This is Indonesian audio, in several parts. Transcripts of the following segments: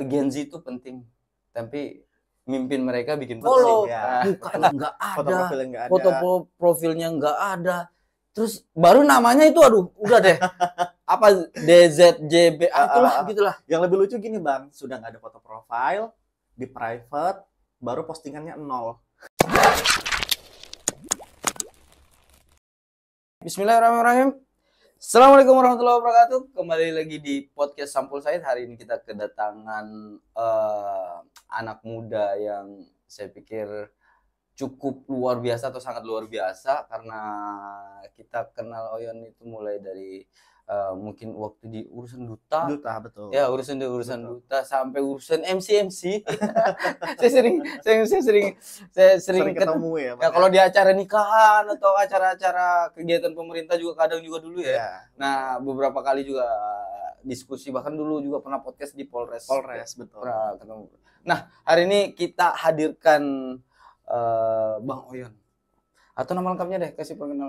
Gen Z itu penting, tapi mimpin mereka bikin Follow, pusing. ya. Bukan nggak Foto ada, profilnya nggak ada. foto profilnya nggak ada. Terus baru namanya itu, aduh, udah deh. Apa DZJB, gitulah. Yang lebih lucu gini Bang, sudah nggak ada foto profile, di private, baru postingannya 0. Bismillahirrahmanirrahim. Assalamualaikum warahmatullahi wabarakatuh. Kembali lagi di podcast Sampul Said. Hari ini kita kedatangan anak muda yang saya pikir cukup luar biasa atau sangat luar biasa, karena kita kenal Oyon itu mulai dari mungkin waktu di urusan duta, Betul. ya urusan Betul. duta sampai urusan MC. saya sering ketemu ya, ya kalau di acara nikahan atau acara-acara kegiatan pemerintah juga kadang juga dulu ya. Ya. Nah, beberapa kali juga diskusi, bahkan dulu juga pernah podcast di Polres, betul. pernah ketemu. Nah, hari ini kita hadirkan Bang Oyon. Atau nama lengkapnya deh, kasih pengenalan.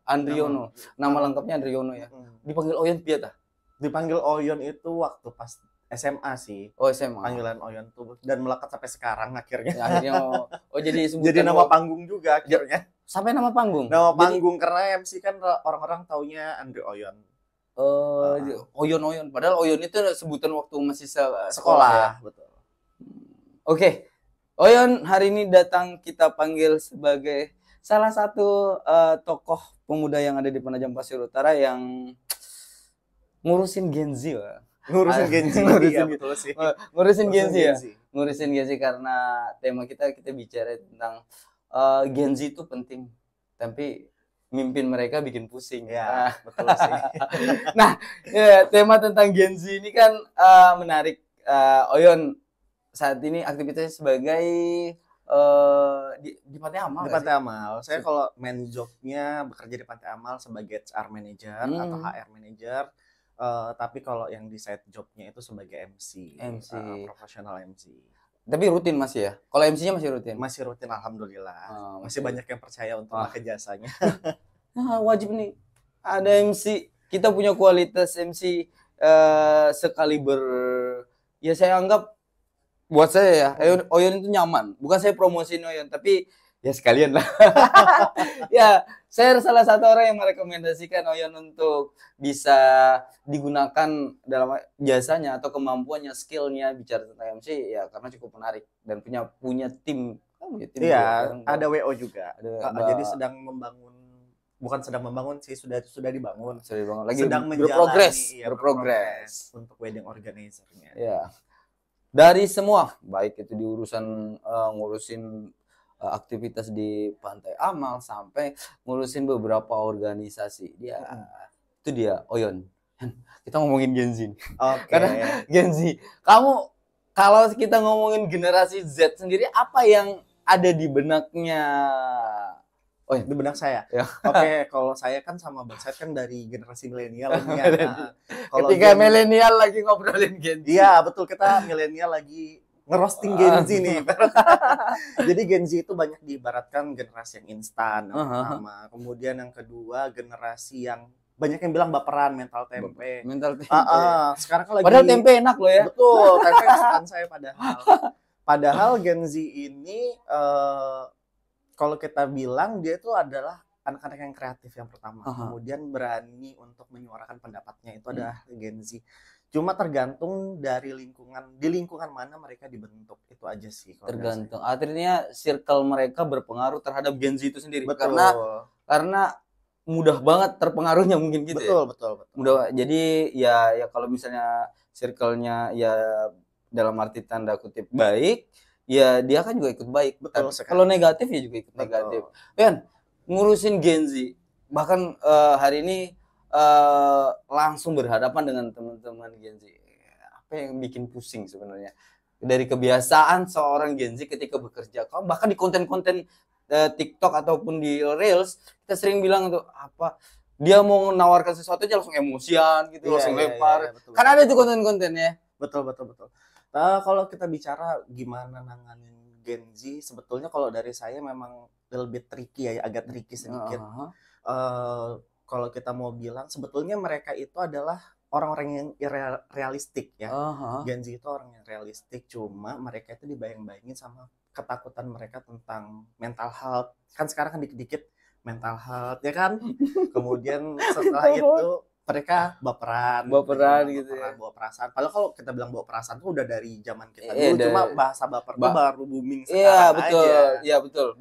Andriono. Nama lengkapnya Andriono ya. Dipanggil Oyon biasa. Dipanggil Oyon itu waktu pas SMA sih. Oh, SMA. Panggilan Oyon tuh dan melekat sampai sekarang akhirnya. Ya, akhirnya jadi jadi nama panggung juga akhirnya. Sampai nama panggung. Nama panggung karena MC kan orang-orang taunya Andre Oyon. Oyon. Padahal Oyon itu sebutan waktu masih sekolah ya. Betul. Oke. Oyon hari ini datang kita panggil sebagai salah satu tokoh pemuda yang ada di Penajam Pasir Utara yang ngurusin Gen Z. Ngurusin Gen Z. Iya, betul sih. Ngurusin Gen Z ya. Ngurusin Gen Z karena tema kita bicara tentang Gen Z itu penting, tapi mimpin mereka bikin pusing. Ya, betul sih. Nah, ya, tema tentang Gen Z ini kan menarik. Oyon saat ini aktivitasnya sebagai di Pantai Amal. Di Pantai Amal. Saya kalau main jobnya bekerja di Pantai Amal sebagai HR manager atau HR manager. Tapi kalau yang di side jobnya itu sebagai MC. Profesional MC. Tapi rutin masih ya? Kalau MC-nya masih rutin? Masih rutin, alhamdulillah. Masih banyak yang percaya untuk pakai jasanya. Nah, wajib nih. Ada MC. Kita punya kualitas MC sekaliber. Ya saya anggap, buat saya ya, Oyon itu nyaman. Bukan saya promosiin Oyon, tapi ya sekalian lah. Ya, saya salah satu orang yang merekomendasikan Oyon untuk bisa digunakan dalam jasanya atau kemampuannya, skillnya bicara tentang MC ya, karena cukup menarik dan punya tim. Iya, ada WO juga. Jadi sedang membangun sih, sudah dibangun. Lagi sedang berprogres untuk wedding organizer-nya. Ya. Dari semua, baik itu di urusan ngurusin aktivitas di Pantai Amal sampai ngurusin beberapa organisasi. Itu dia Oyon. Kita ngomongin Gen Z. Karena Gen Z, kalau kita ngomongin generasi Z sendiri, apa yang ada di benaknya? Di benak saya. Ya. Oke, kalau saya kan sama Bang Said kan dari generasi milenial. Ketika milenial lagi ngobrolin Gen Z. Iya, betul, kita milenial lagi ngerosting Gen Z nih. Jadi Gen Z itu banyak diibaratkan generasi yang instan yang pertama. Kemudian yang kedua generasi yang banyak yang bilang baperan, mental tempe. Sekarang kan lagi. Padahal tempe enak loh ya. Betul, tempe kesukaan saya padahal Gen Z ini kalau kita bilang dia itu adalah anak-anak yang kreatif yang pertama. Kemudian berani untuk menyuarakan pendapatnya, itu adalah Gen Z. Cuma tergantung dari di lingkungan mana mereka dibentuk, itu aja sih. Tergantung. Artinya circle mereka berpengaruh terhadap Gen Z itu sendiri. Betul. Karena mudah banget terpengaruhnya mungkin gitu. Betul. Mudah. Jadi ya kalau misalnya circle-nya ya dalam arti tanda kutip baik, ya dia kan juga ikut baik. Kalau negatif ya juga ikut negatif. Kan ngurusin Gen Z, bahkan hari ini langsung berhadapan dengan teman-teman Gen Z. Apa yang bikin pusing sebenarnya? Dari kebiasaan seorang Gen Z ketika bekerja, bahkan di konten-konten TikTok ataupun di Reels, kita sering bilang tuh apa? Dia mau menawarkan sesuatu aja langsung emosian gitu, langsung lempar. Kan ada tuh konten-kontennya. Betul. Kalau kita bicara gimana nanganin Gen Z, sebetulnya kalau dari saya memang lebih tricky ya, agak tricky sedikit. Kalau kita mau bilang sebetulnya mereka itu adalah orang-orang yang realistik ya. Gen Z itu orang yang realistik, cuma mereka itu dibayang-bayangin sama ketakutan mereka tentang mental health. Kan sekarang kan dikit-dikit mental health ya kan. Kemudian setelah itu mereka baperan gitu ya. Bawa perasaan. Padahal kalau kita bilang bawa perasaan tuh udah dari zaman kita dulu, cuma bahasa baper tuh baru booming sekarang aja. Iya, betul.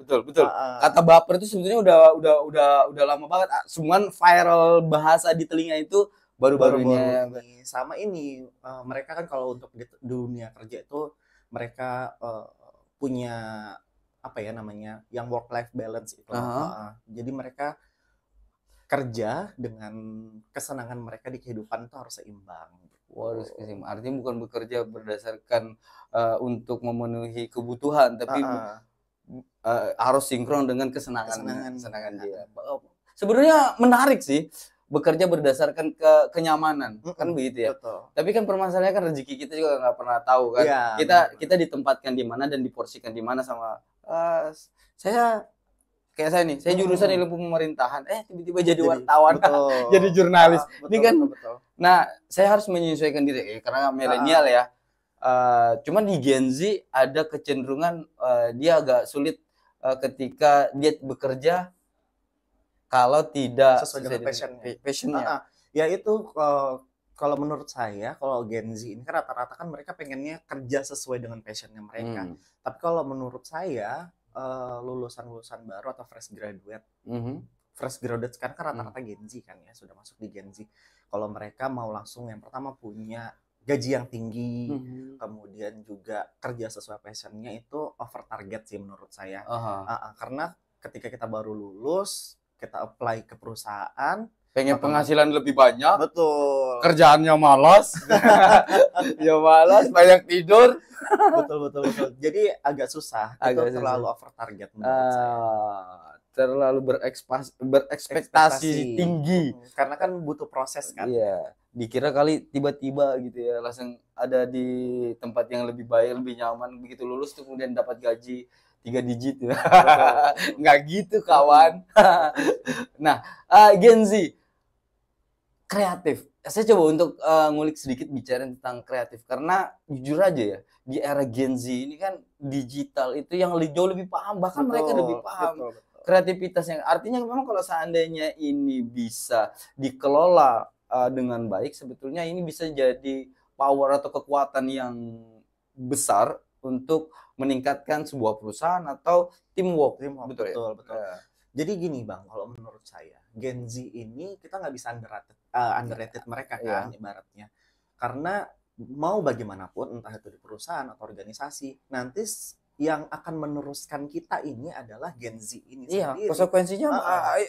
Kata baper itu sebetulnya udah lama banget. Cuman viral bahasa di telinga itu baru-baru ini. Sama ini mereka kan kalau untuk di dunia kerja itu mereka punya apa ya namanya, yang work life balance itu. Jadi mereka kerja dengan kesenangan mereka di kehidupan itu harus seimbang. Harus seimbang. Artinya bukan bekerja berdasarkan untuk memenuhi kebutuhan, tapi harus sinkron dengan kesenangan dia. Sebenarnya menarik sih. Bekerja berdasarkan kenyamanan, kan begitu ya. Betul. Tapi kan permasalahannya kan rezeki kita juga nggak pernah tahu kan. Ya, kita ditempatkan di mana dan diporsikan di mana sama saya kayak saya nih. Saya jurusan ilmu pemerintahan, tiba-tiba jadi wartawan, jadi jurnalis. Ini kan. Betul. Nah, saya harus menyesuaikan diri karena milenial ya. Cuman di Gen Z ada kecenderungan dia agak sulit ketika dia bekerja kalau tidak sesuai dengan passionnya. Ya itu kalau menurut saya, kalau Gen Z ini kan rata-rata kan mereka pengennya kerja sesuai dengan passionnya mereka. Tapi kalau menurut saya lulusan-lulusan baru atau fresh graduate sekarang kan rata-rata Gen Z kan ya, sudah masuk di Gen Z. Kalau mereka mau langsung yang pertama punya gaji yang tinggi, kemudian juga kerja sesuai passionnya, itu over target sih menurut saya. Karena ketika kita baru lulus, kita apply ke perusahaan, pengen penghasilan lebih banyak, betul, kerjaannya malas, ya malas, banyak tidur, betul. Jadi agak susah, itu terlalu over target menurut saya. Terlalu berekspektasi tinggi, karena kan butuh proses kan. Iya, dikira kali tiba-tiba gitu ya, langsung ada di tempat yang lebih baik, lebih nyaman, begitu lulus tuh kemudian dapat gaji 3 digit ya. Nggak gitu kawan. Nah, Gen Z kreatif. Saya coba untuk ngulik sedikit bicara tentang kreatif, karena jujur aja ya, di era Gen Z ini kan digital itu yang jauh lebih paham, bahkan mereka lebih paham kreativitasnya. Artinya memang kalau seandainya ini bisa dikelola dengan baik, sebetulnya ini bisa jadi power atau kekuatan yang besar untuk meningkatkan sebuah perusahaan atau teamwork. Betul. Jadi gini Bang, kalau menurut saya Gen Z ini kita nggak bisa underrated mereka kan, ibaratnya. Karena mau bagaimanapun, entah itu di perusahaan atau organisasi, nanti yang akan meneruskan kita ini adalah Gen Z ini sendiri. Konsekuensinya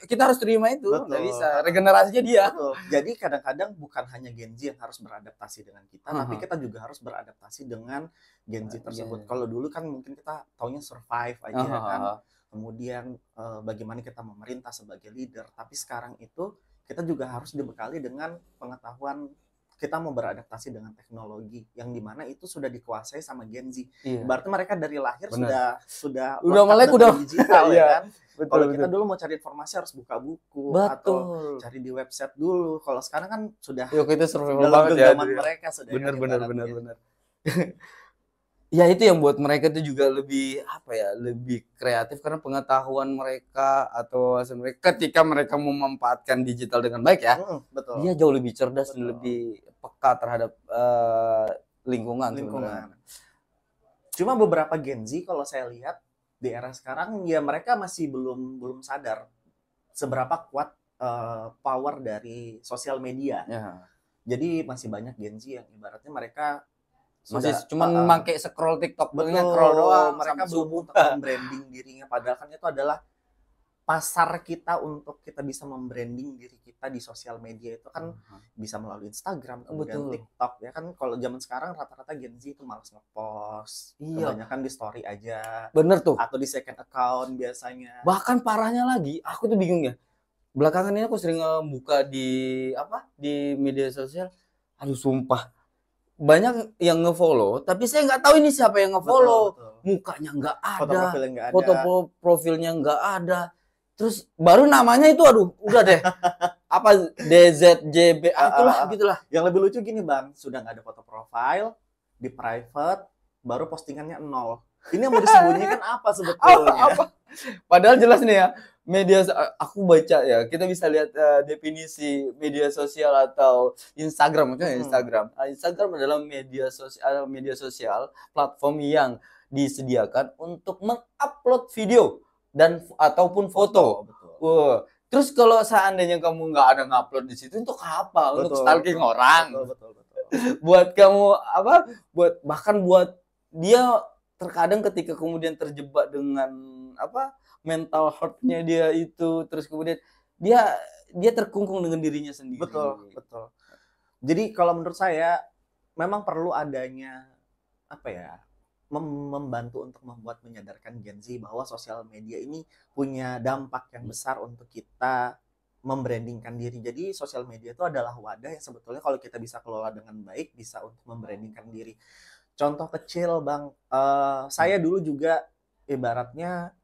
kita harus terima itu. Nggak bisa, regenerasinya dia. Betul. Jadi kadang-kadang bukan hanya Gen Z yang harus beradaptasi dengan kita, tapi kita juga harus beradaptasi dengan Gen Z tersebut. Kalau dulu kan mungkin kita taunya survive aja kan. Kemudian bagaimana kita memerintah sebagai leader. Tapi sekarang itu kita juga harus dibekali dengan pengetahuan kita mau beradaptasi dengan teknologi yang dimana itu sudah dikuasai sama Gen Z. Berarti mereka dari lahir sudah melek, udah digital ya kan. Kalau kita dulu mau cari informasi harus buka buku atau cari di website dulu. Kalau sekarang kan sudah kita survival banget ya. Mereka sudah benar. Ya itu yang buat mereka tuh juga lebih lebih kreatif, karena pengetahuan mereka atau mereka ketika mereka memanfaatkan digital dengan baik ya, dia jauh lebih cerdas dan lebih peka terhadap lingkungan. Cuma beberapa Gen Z kalau saya lihat di era sekarang ya mereka masih belum sadar seberapa kuat power dari sosial media. Jadi masih banyak Gen Z yang ibaratnya mereka masih cuman pakai scroll TikTok, scroll doang. Mereka belum untuk membranding dirinya, padahal kan itu adalah pasar kita untuk kita bisa membranding diri kita di sosial media itu kan bisa melalui Instagram, kemudian TikTok ya kan. Kalau zaman sekarang rata-rata Gen Z itu malas ngepost, kebanyakan di story aja. Bener tuh. Atau di second account biasanya. Bahkan parahnya lagi, aku tuh bingung ya. Belakangan ini aku sering buka di media sosial. Aduh sumpah, banyak yang ngefollow, tapi saya nggak tahu ini siapa yang ngefollow. Mukanya nggak ada, foto profilnya nggak ada. Terus baru namanya itu, aduh, udah deh. apa DZJB itulah gitulah. Yang lebih lucu gini Bang, sudah nggak ada foto profile, di private, baru postingannya 0. Ini yang mau disembunyikan apa sebetulnya? Apa? Padahal jelas nih ya, aku baca ya, kita bisa lihat definisi media sosial atau Instagram, maksudnya Instagram. Instagram adalah media sosial platform yang disediakan untuk mengupload video dan ataupun foto. Terus kalau seandainya kamu nggak ada ngupload di situ, untuk apa? Untuk stalking orang. Betul. Buat kamu apa? Bahkan buat dia terkadang ketika kemudian terjebak dengan apa mental health-nya dia itu, terus kemudian dia terkungkung dengan dirinya sendiri. Betul. Jadi kalau menurut saya memang perlu adanya apa ya, membantu untuk menyadarkan Gen Z bahwa sosial media ini punya dampak yang besar untuk kita membrandingkan diri. Jadi sosial media itu adalah wadah yang sebetulnya kalau kita bisa kelola dengan baik bisa untuk membrandingkan diri. Contoh kecil Bang, saya dulu juga ibaratnya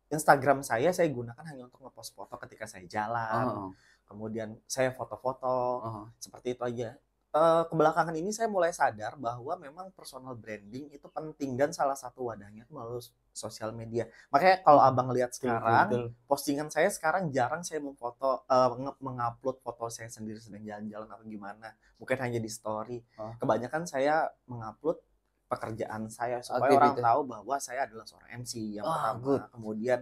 Instagram saya gunakan hanya untuk ngepost foto ketika saya jalan, kemudian saya foto-foto, seperti itu aja. Kebelakangan ini saya mulai sadar bahwa memang personal branding itu penting dan salah satu wadahnya itu melalui sosial media. Makanya kalau abang lihat sekarang, postingan saya sekarang jarang saya memfoto, mengupload foto saya sendiri sedang jalan-jalan atau gimana. Mungkin hanya di story. Kebanyakan saya mengupload pekerjaan saya supaya orang tahu bahwa saya adalah seorang MC yang pertama. Kemudian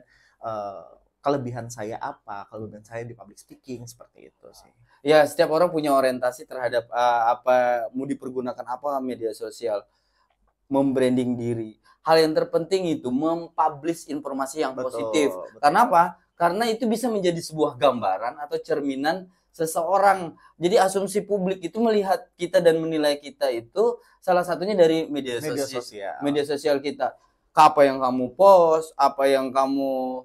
kelebihan saya apa, kelebihan saya di public speaking, seperti itu sih. Ya, setiap orang punya orientasi terhadap apa mau dipergunakan apa media sosial, membranding diri. Hal yang terpenting itu mempublish informasi yang positif. Karena apa? Karena itu bisa menjadi sebuah gambaran atau cerminan seseorang. Jadi asumsi publik itu melihat kita dan menilai kita itu salah satunya dari media sosial. Media sosial kita. Apa yang kamu post, apa yang kamu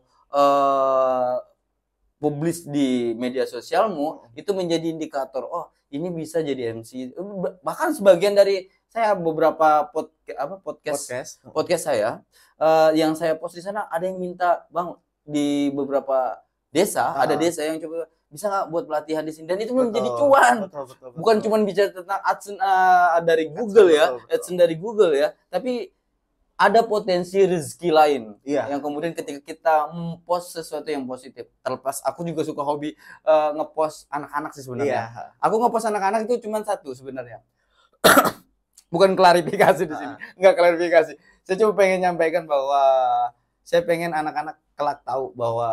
publish di media sosialmu itu menjadi indikator, oh ini bisa jadi MC. Bahkan sebagian dari saya beberapa podcast saya yang saya post di sana ada yang minta, Bang, di beberapa desa ada desa yang coba bisa nggak buat pelatihan di sini, dan itu menjadi cuan. Bukan cuma bicara tentang AdSense dari Google AdSense dari Google ya, tapi ada potensi rezeki lain yang kemudian ketika kita mempost sesuatu yang positif. Terlepas aku juga suka hobi ngepost anak-anak sih sebenarnya. Aku ngepost anak-anak itu cuma satu sebenarnya. Bukan klarifikasi di sini. Enggak klarifikasi. Saya cuma pengen nyampaikan bahwa saya pengen anak-anak kelak tahu bahwa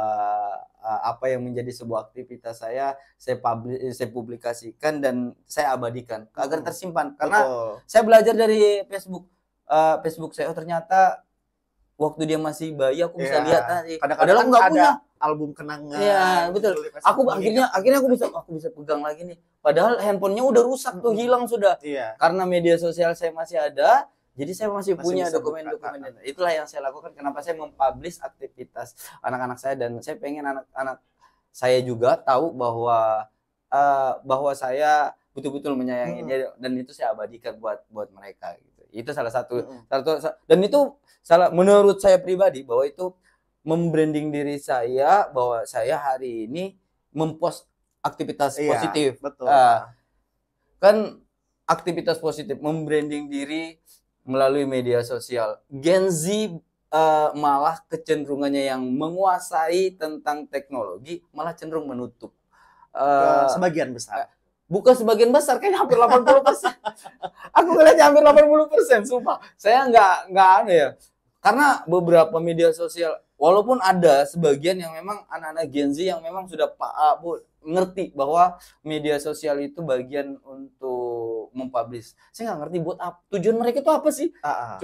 apa yang menjadi sebuah aktivitas saya publikasikan dan saya abadikan agar tersimpan. Karena saya belajar dari Facebook saya, ternyata waktu dia masih bayi aku bisa lihat tadi. Kadang-kadang aku nggak punya album kenangan. Iya, betul. Aku akhirnya aku bisa pegang lagi nih. Padahal handphonenya udah rusak tuh, hilang sudah. Karena media sosial saya masih ada, jadi saya masih punya dokumen-dokumen. Itulah yang saya lakukan. Kenapa saya mempublish aktivitas anak-anak saya, dan saya pengen anak-anak saya juga tahu bahwa saya betul-betul menyayangi dia, dan itu saya abadikan buat mereka. Itu salah satu dan itu menurut saya pribadi bahwa itu membranding diri saya, bahwa saya hari ini mempost aktivitas positif. Kan aktivitas positif, membranding diri melalui media sosial. Gen Z malah kecenderungannya yang menguasai tentang teknologi malah cenderung menutup. Sebagian besar. Bukan sebagian besar, kayaknya hampir 80%. Aku ngeliatnya hampir 80%, sumpah. Saya nggak ada ya. Karena beberapa media sosial, walaupun ada sebagian yang memang anak-anak Gen Z yang memang sudah ngerti bahwa media sosial itu bagian untuk mempublish. Saya nggak ngerti buat apa. Tujuan mereka itu apa sih?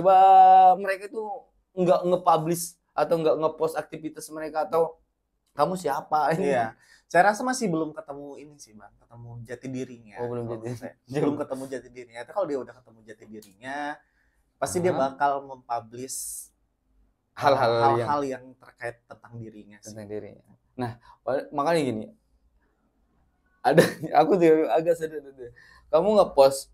Coba mereka itu nggak nge-publish atau nggak nge-post aktivitas mereka, atau kamu siapa? Iya. Saya rasa masih belum ketemu ini sih, Bang. Ketemu jati dirinya. Belum ketemu jati dirinya. Itu kalau dia udah ketemu jati dirinya, pasti dia bakal mempublish hal-hal yang terkait tentang dirinya sih. Nah, makanya gini. Aku juga agak sedih. Kamu nge-post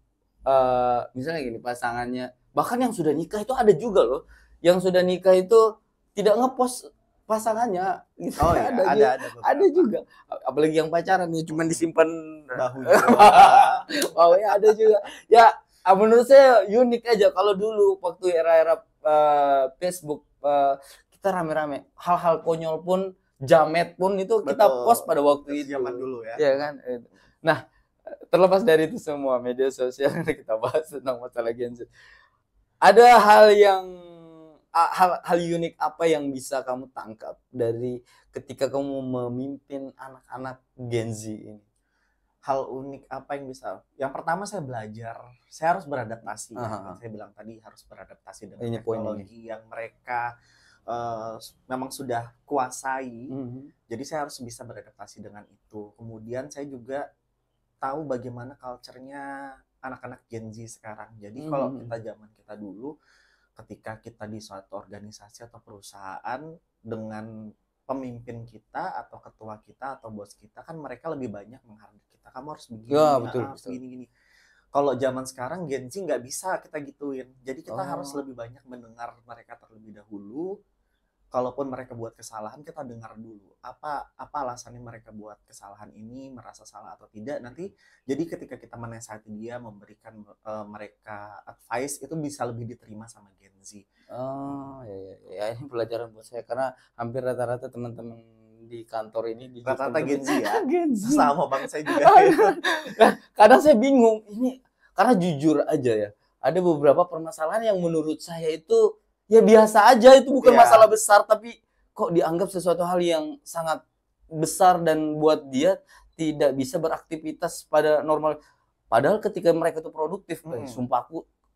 misalnya gini, pasangannya, bahkan yang sudah nikah itu ada juga loh. Yang sudah nikah itu tidak nge-post pasangannya gitu. Oh iya, ada juga. Apalagi yang pacaran ya cuma disimpan bahunya. Oh ya ada juga. Ya menurut saya unik aja kalau dulu waktu era-era Facebook kita rame-rame hal-hal konyol pun jamet pun itu kita post pada waktu itu. Zaman dulu ya. Ya kan. Nah, terlepas dari itu semua media sosial yang kita bahas tentang masalah Gen Z. Ada hal unik apa yang bisa kamu tangkap dari ketika kamu memimpin anak-anak Gen Z ini? Hal unik apa yang bisa? Yang pertama saya belajar, saya harus beradaptasi. Saya bilang tadi harus beradaptasi dengan teknologi yang mereka memang sudah kuasai. Jadi saya harus bisa beradaptasi dengan itu. Kemudian saya juga tahu bagaimana culture-nya anak-anak Gen Z sekarang. Jadi kalau zaman kita dulu, ketika kita di suatu organisasi atau perusahaan dengan pemimpin kita atau ketua kita atau bos kita, kan mereka lebih banyak menghargai kita. Kamu harus begini, harus gini. Kalau zaman sekarang Gen Z nggak bisa kita gituin. Jadi kita harus lebih banyak mendengar mereka terlebih dahulu. Kalaupun mereka buat kesalahan, kita dengar dulu apa alasannya mereka buat kesalahan ini, merasa salah atau tidak. Nanti jadi ketika kita menasihati dia, memberikan mereka advice, itu bisa lebih diterima sama Gen Z. Oh ya ini pelajaran buat saya karena hampir rata-rata teman-teman di kantor ini rata-rata Gen Z ya. Gen Z. Sama bang saya juga. Nah, kadang saya bingung ini karena jujur aja ya, ada beberapa permasalahan yang menurut saya itu ya biasa aja, itu bukan masalah besar, tapi kok dianggap sesuatu hal yang sangat besar dan buat dia tidak bisa beraktivitas pada normal. Padahal ketika mereka itu produktif, sumpah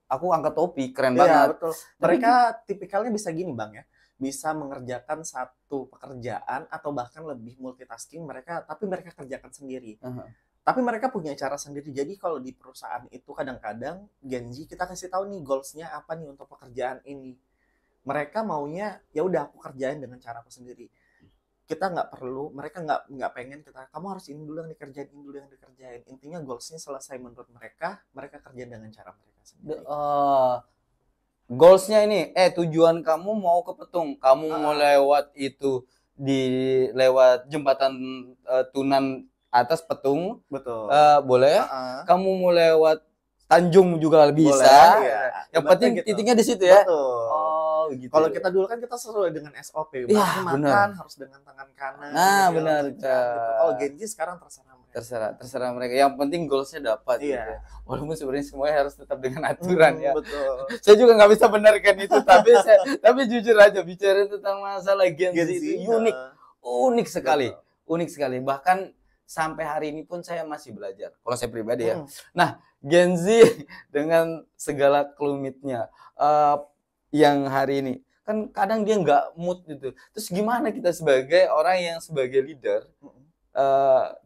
aku angkat topi, keren banget. Betul. Mereka tipikalnya bisa gini bang ya, bisa mengerjakan satu pekerjaan atau bahkan lebih multitasking tapi mereka kerjakan sendiri. Tapi mereka punya cara sendiri. Jadi kalau di perusahaan itu kadang-kadang Gen Z kita kasih tahu nih goals-nya apa nih untuk pekerjaan ini. Mereka maunya ya udah aku kerjain dengan cara aku sendiri. Kita nggak perlu, mereka nggak pengen kamu harus ini dulu yang dikerjain, ini dulu yang dikerjain. Intinya goalsnya selesai menurut mereka kerjain dengan cara mereka sendiri. Goalsnya ini, tujuan kamu mau ke Petung, kamu mau lewat itu lewat jembatan Tunan atas Petung, betul. boleh. Kamu mau lewat Tanjung juga bisa. Boleh, ya. Yang penting gitu. Titiknya di situ ya. Betul. Gitu. Kalau kita dulu kan kita sesuai dengan SOP, makan harus dengan tangan kanan. Nah, benar. Gitu. Kalau Gen Z sekarang terserah mereka. Terserah mereka. Yang penting goalsnya dapat. Gitu. Walaupun sebenarnya semuanya harus tetap dengan aturan ya. Betul. Saya juga nggak bisa benarkan itu, tapi jujur aja bicara tentang masalah Gen Z itu unik sekali. Betul. Unik sekali. Bahkan sampai hari ini pun saya masih belajar. Kalau saya pribadi ya. Nah, Gen Z dengan segala kelumitnya yang hari ini kan kadang dia nggak mood gitu. Terus gimana kita sebagai orang yang sebagai leader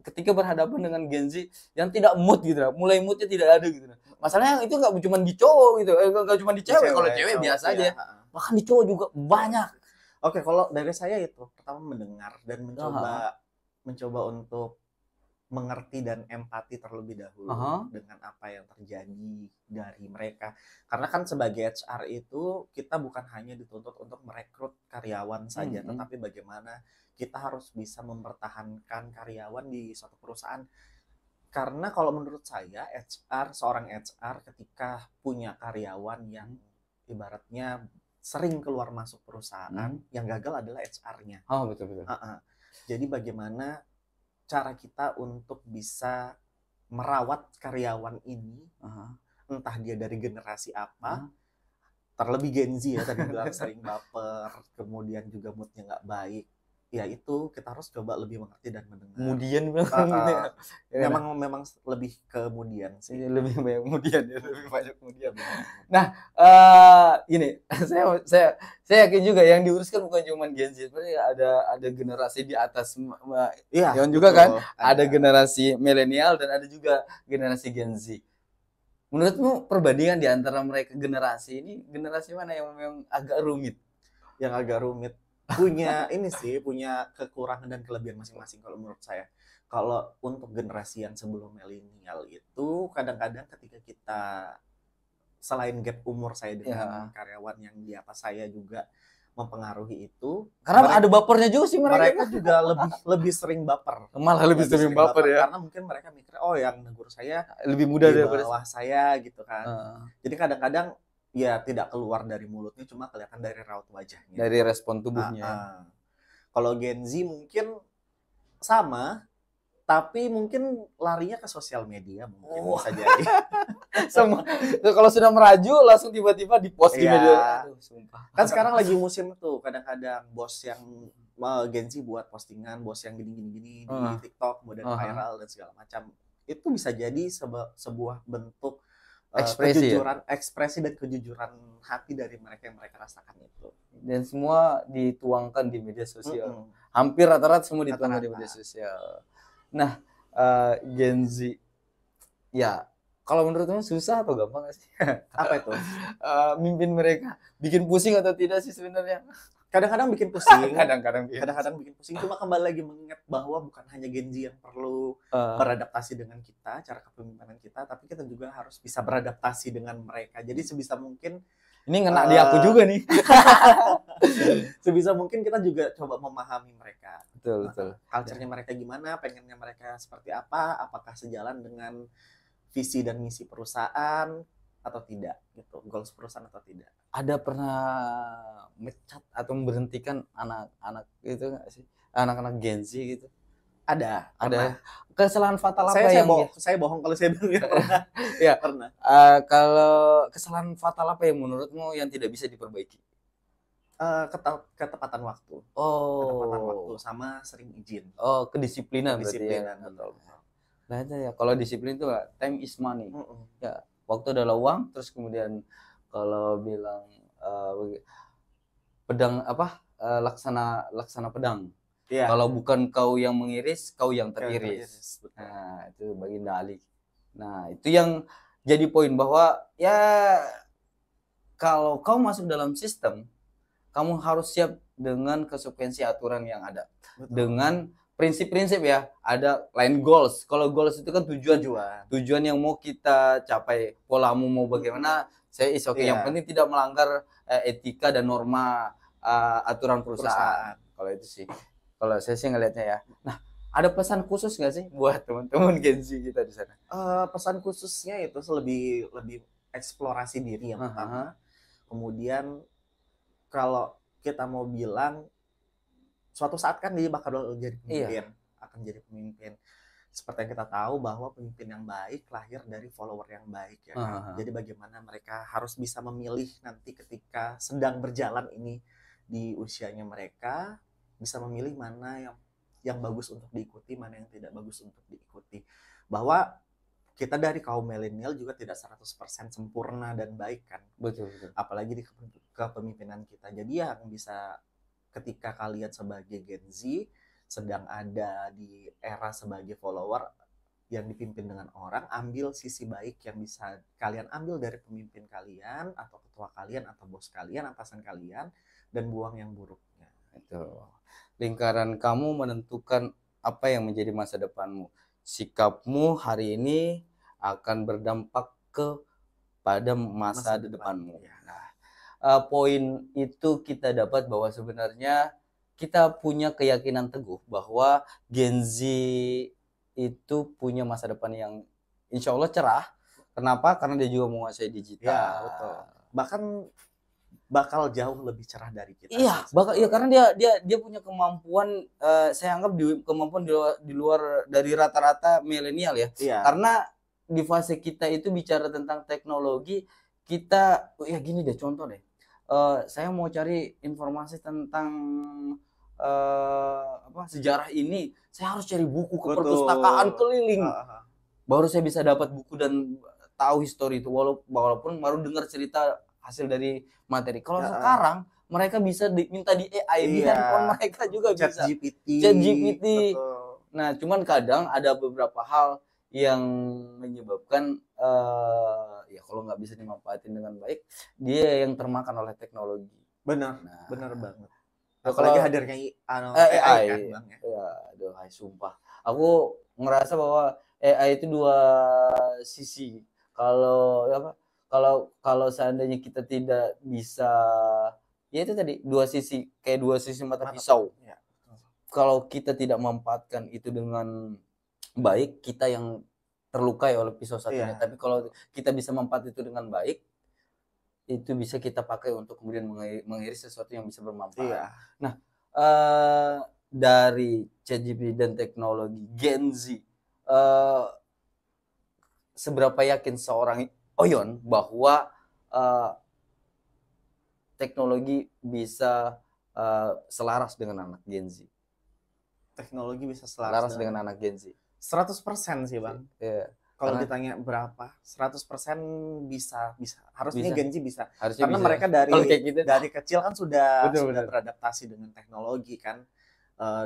ketika berhadapan dengan Gen Z yang tidak mood gitu, mulai moodnya tidak ada gitu. Masalahnya itu nggak cuma di cowok gitu, nggak cuma di cewek. Kalau cewek biasa aja, bahkan di cowok juga banyak. Oke, kalau dari saya itu pertama mendengar dan mencoba untuk mengerti dan empati terlebih dahulu dengan apa yang terjadi dari mereka. Karena kan sebagai HR itu kita bukan hanya dituntut untuk merekrut karyawan saja, tetapi bagaimana kita harus bisa mempertahankan karyawan di suatu perusahaan. Karena kalau menurut saya seorang HR ketika punya karyawan yang ibaratnya sering keluar masuk perusahaan, yang gagal adalah HR-nya. Oh, betul. Jadi bagaimana cara kita untuk bisa merawat karyawan ini, entah dia dari generasi apa, terlebih Gen Z ya, tadi bilang sering baper, kemudian juga moodnya nggak baik, ya itu kita harus coba lebih mengerti dan mendengar. Kemudian memang lebih kemudian sih. Lebih banyak kemudian. Nah, ini saya yakin juga yang diuruskan bukan cuma Gen Z, tapi ada generasi di atas yang juga kan, ada generasi milenial dan ada juga generasi Gen Z. Menurutmu perbandingan di antara mereka generasi ini, generasi mana yang memang agak rumit? Yang agak rumit punya kekurangan dan kelebihan masing-masing kalau menurut saya. Kalau untuk generasi yang sebelum milenial itu kadang-kadang ketika kita selain gap umur saya dengan karyawan yang di atas saya juga mempengaruhi itu. Karena ada bapernya juga sih mereka. Mereka juga lebih sering baper. Malah lebih sering baper ya. Karena mungkin mereka mikir, oh yang negur saya lebih muda daripada bawah saya gitu kan. Jadi kadang-kadang ya tidak keluar dari mulutnya, cuma kelihatan dari raut wajahnya. Dari respon tubuhnya. Kalau Gen Z mungkin sama, tapi mungkin larinya ke sosial media mungkin bisa jadi. Sama. Kalau sudah meraju langsung tiba-tiba di-post di media. Aduh, sumpah. Kan sekarang lagi musim tuh, kadang-kadang bos yang Gen Z buat postingan, bos yang gini-gini di TikTok, kemudian viral dan segala macam. Itu bisa jadi sebuah bentuk ekspresi dan kejujuran hati dari mereka yang mereka rasakan itu. Dan semua dituangkan di media sosial. Hampir rata-rata semua dituangkan di media sosial. Nah, Gen Z ya, kalau menurutmu susah atau gampang gak sih? Apa itu? Mimpin mereka. Bikin pusing atau tidak sih sebenarnya? Kadang-kadang bikin pusing. Kadang-kadang bikin pusing. Cuma kembali lagi mengingat bahwa bukan hanya Gen Z yang perlu beradaptasi dengan kita, cara kepemimpinan kita, tapi kita juga harus bisa beradaptasi dengan mereka. Jadi sebisa mungkin ini ngena di aku juga nih. Sebisa mungkin kita juga coba memahami mereka. Betul. Culture-nya mereka gimana, pengennya mereka seperti apa, apakah sejalan dengan visi dan misi perusahaan atau tidak gitu, goals perusahaan atau tidak. Ada pernah mecat atau memberhentikan anak-anak itu nggak sih? Anak-anak Gen Z gitu? Ada. Kesalahan fatal apa yang saya bohong kalau saya bilang pernah. Ya, pernah. Kalau kesalahan fatal apa yang menurutmu yang tidak bisa diperbaiki? Ketepatan waktu. Ketepatan waktu sama sering izin. Kedisiplinan berarti ya. Betul. Nah itu ya, kalau disiplin itu time is money. Ya, waktu adalah uang. Terus kemudian kalau bilang pedang laksana pedang. Yeah. Kalau bukan kau yang mengiris, kau yang teriris. Nah, itu Baginda Ali. Nah, itu yang jadi poin bahwa ya kalau kau masuk dalam sistem, kamu harus siap dengan konsekuensi aturan yang ada. Betul. Dengan prinsip-prinsip ya, ada line goals. Kalau goals itu kan tujuan yang mau kita capai. Polamu mau bagaimana, saya is okay. Yang penting tidak melanggar etika dan norma aturan perusahaan. Kalau itu sih. Kalau saya sih ngelihatnya ya. Nah, ada pesan khusus nggak sih buat teman-teman Gen Z kita di sana? Pesan khususnya itu lebih eksplorasi diri yang pertama. Kemudian kalau kita mau bilang suatu saat kan dia bakal jadi pemimpin, akan jadi pemimpin. Seperti yang kita tahu bahwa pemimpin yang baik lahir dari follower yang baik ya kan. Jadi bagaimana mereka harus bisa memilih nanti ketika sedang berjalan ini di usianya mereka, bisa memilih mana yang bagus untuk diikuti, mana yang tidak bagus untuk diikuti. Bahwa kita dari kaum milenial juga tidak 100% sempurna dan baik kan. Betul. Apalagi di kepemimpinan kita. Jadi yang bisa ketika kalian sebagai Gen Z sedang ada di era sebagai follower yang dipimpin dengan orang, ambil sisi baik yang bisa kalian ambil dari pemimpin kalian atau ketua kalian atau bos kalian, atasan kalian, dan buang yang buruknya. Itu. Lingkaran kamu menentukan apa yang menjadi masa depanmu. Sikapmu hari ini akan berdampak kepada masa depanmu. Nah, poin itu kita dapat bahwa sebenarnya kita punya keyakinan teguh bahwa Gen Z itu punya masa depan yang insya Allah cerah. Kenapa? Karena dia juga menguasai digital. Ya, betul. Bahkan bakal jauh lebih cerah dari kita. Karena dia punya kemampuan, saya anggap kemampuan di luar dari rata-rata milenial ya. Karena di fase kita itu bicara tentang teknologi, kita ya gini deh, contoh deh. Saya mau cari informasi tentang sejarah ini, saya harus cari buku ke perpustakaan keliling. Baru saya bisa dapat buku dan tahu histori itu, walaupun baru dengar cerita hasil dari materi. Kalau sekarang mereka bisa minta di AI, di handphone mereka juga bisa. ChatGPT. Nah, cuman kadang ada beberapa hal yang menyebabkan ya kalau nggak bisa dimanfaatin dengan baik, dia yang termakan oleh teknologi. Benar banget. Apalagi hadirnya AI kan, Bang ya. Ya, aduh, sumpah. Aku ngerasa bahwa AI itu dua sisi. Kalau seandainya kita tidak bisa Ya itu tadi kayak dua sisi mata pisau. Ya. Kalau kita tidak memanfaatkan itu dengan baik, kita yang terlukai oleh pisau satunya. Tapi kalau kita bisa memanfaatkan itu dengan baik, itu bisa kita pakai untuk kemudian mengiris sesuatu yang bisa bermanfaat. Nah, dari ChatGPT dan teknologi Gen Z, seberapa yakin seorang Oyon bahwa teknologi bisa selaras dengan anak Gen Z? Teknologi bisa selaras dengan anak Gen Z? 100% sih, Bang. Kalau ditanya berapa, 100% bisa. Harusnya Gen Z bisa. Karena mereka dari kecil kan sudah beradaptasi dengan teknologi kan.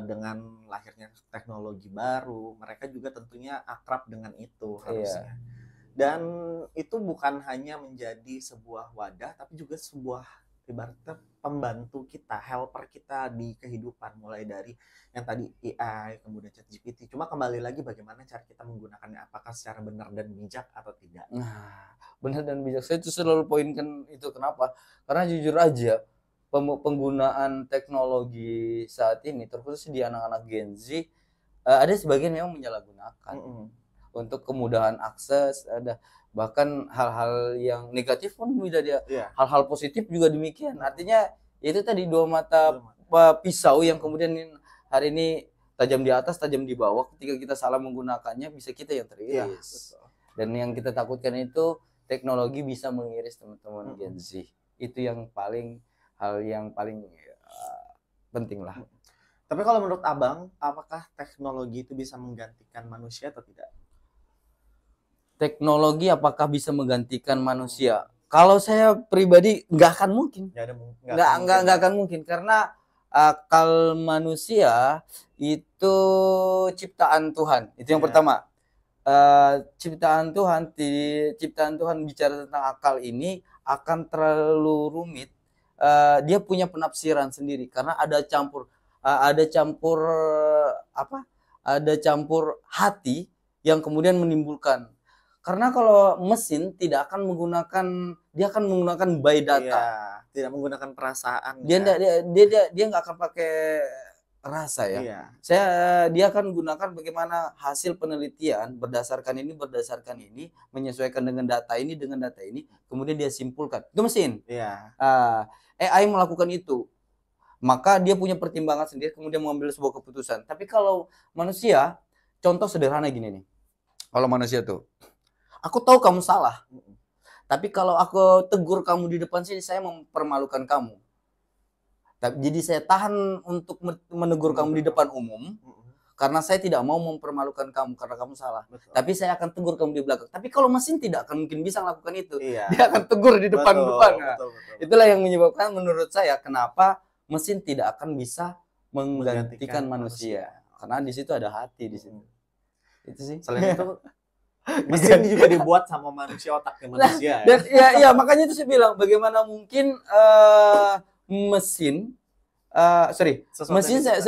Dengan lahirnya teknologi baru, mereka juga tentunya akrab dengan itu harusnya. Dan itu bukan hanya menjadi sebuah wadah, tapi juga sebuah ibaratnya pembantu kita, helper kita di kehidupan, mulai dari yang tadi AI, kemudian ChatGPT. Cuma kembali lagi bagaimana cara kita menggunakannya, apakah secara benar dan bijak atau tidak. Nah, benar dan bijak. Saya tuh selalu poinkan itu. Kenapa? Karena jujur aja, penggunaan teknologi saat ini, terkhusus di anak-anak Gen Z, ada sebagian yang menyalahgunakan untuk kemudahan akses, ada bahkan hal-hal yang negatif pun bisa dia, hal-hal positif juga demikian. Artinya itu tadi dua mata pisau yang kemudian hari ini tajam di atas, tajam di bawah. Ketika kita salah menggunakannya, bisa kita yang teriris. Dan yang kita takutkan itu teknologi bisa mengiris teman-teman Gen Z. Itu yang hal yang paling penting lah. Tapi kalau menurut Abang, apakah teknologi itu bisa menggantikan manusia atau tidak? Teknologi apakah bisa menggantikan manusia? Kalau saya pribadi nggak akan mungkin. Nggak akan mungkin, karena akal manusia itu ciptaan Tuhan. Itu yang pertama. Ciptaan Tuhan bicara tentang akal ini akan terlalu rumit. Dia punya penafsiran sendiri karena ada campur hati yang kemudian menimbulkan. Karena kalau mesin dia akan menggunakan by data. Tidak menggunakan perasaan. Dia nggak akan pakai rasa ya. Dia akan gunakan bagaimana hasil penelitian berdasarkan ini, menyesuaikan dengan data ini, kemudian dia simpulkan. Itu mesin. AI melakukan itu. Maka dia punya pertimbangan sendiri, kemudian mengambil sebuah keputusan. Tapi kalau manusia, contoh sederhana gini nih. Kalau manusia tuh, aku tahu kamu salah. Tapi kalau aku tegur kamu di depan sini, saya mempermalukan kamu. Jadi saya tahan untuk menegur kamu di depan umum, karena saya tidak mau mempermalukan kamu karena kamu salah. Tapi saya akan tegur kamu di belakang. Tapi kalau mesin tidak akan mungkin bisa melakukan itu. Dia akan tegur di depan. Itulah yang menyebabkan menurut saya kenapa mesin tidak akan bisa menggantikan manusia. Karena di situ ada hati di situ. Itu sih. Selain itu mesin juga dibuat sama manusia, otaknya manusia. Ya, makanya itu saya bilang bagaimana mungkin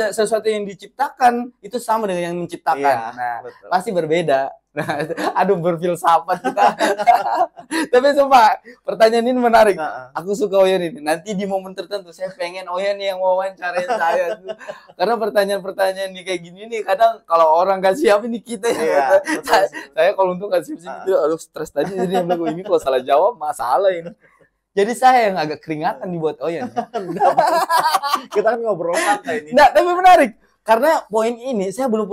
sesuatu yang diciptakan itu sama dengan yang menciptakan. Pasti berbeda. Aduh, berfilsafat kita. Tapi sumpah, pertanyaan ini menarik. Aku suka Oyan ini. Nanti di momen tertentu saya pengen Oyan yang wawancarain saya. Karena pertanyaan-pertanyaan nih kayak gini nih, kadang kalau orang gak siap ini kita ya. Saya kalau untuk gak siap itu, aduh stres tadi. Jadi ini kalau salah jawab masalah ini. Jadi saya yang agak keringatan dibuat Oyan. Kita kan ngobrol santai ini. Nah, tapi menarik. Karena poin ini saya belum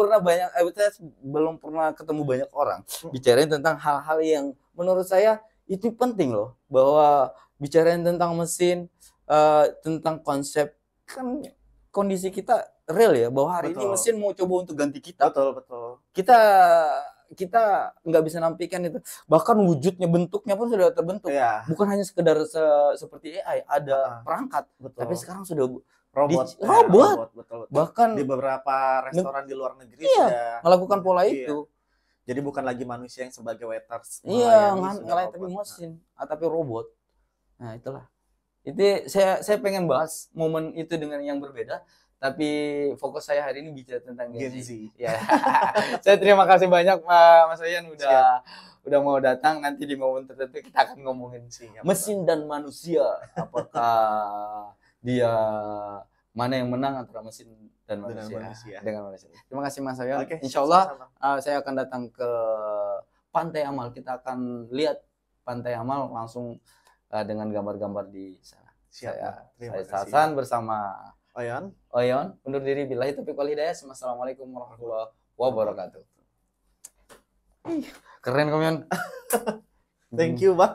pernah ketemu banyak orang bicarain tentang hal-hal yang menurut saya itu penting loh, bahwa bicarain tentang mesin, tentang konsep, kan kondisi kita real ya, bahwa hari ini mesin mau coba untuk ganti kita. Betul. Kita nggak bisa nampilkan itu, bahkan wujudnya, bentuknya pun sudah terbentuk. Bukan hanya sekedar seperti AI, ada perangkat. Tapi sekarang sudah robot. Betul. Bahkan di beberapa restoran di luar negeri sudah melakukan pola itu. Jadi bukan lagi manusia yang sebagai waiters. Ngelayan tapi mesin, tapi robot. Nah, itulah. Itu saya pengen bahas momen itu dengan yang berbeda, tapi fokus saya hari ini bicara tentang Gen Z. Ya. Saya terima kasih banyak Mas Oyan udah mau datang. Nanti di momen tertentu kita akan ngomongin mesin dan manusia. Apakah dia mana yang menang antara mesin dan manusia. Dengan manusia. Terima kasih Mas Oyon. Insya Allah saya akan datang ke Pantai Amal. Kita akan lihat Pantai Amal langsung dengan gambar-gambar di sana. Saya Hasan bersama Oyon undur diri, billahi taufiq wal hidayah. Assalamualaikum warahmatullahi wabarakatuh. Keren Komion. Thank you, Bang.